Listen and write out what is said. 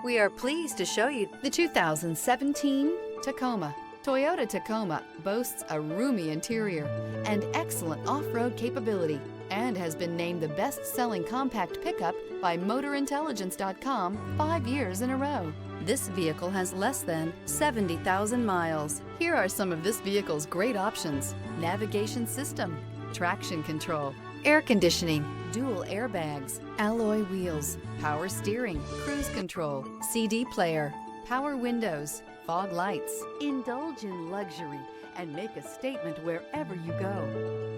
We are pleased to show you The 2017 Tacoma. Toyota Tacoma boasts a roomy interior and excellent off-road capability and has been named the best-selling compact pickup by MotorIntelligence.com 5 years in a row. This vehicle has less than 70,000 miles. Here are some of this vehicle's great options: navigation system, traction control, air conditioning, dual airbags, alloy wheels, power steering, cruise control, CD player, power windows, fog lights. Indulge in luxury and make a statement wherever you go.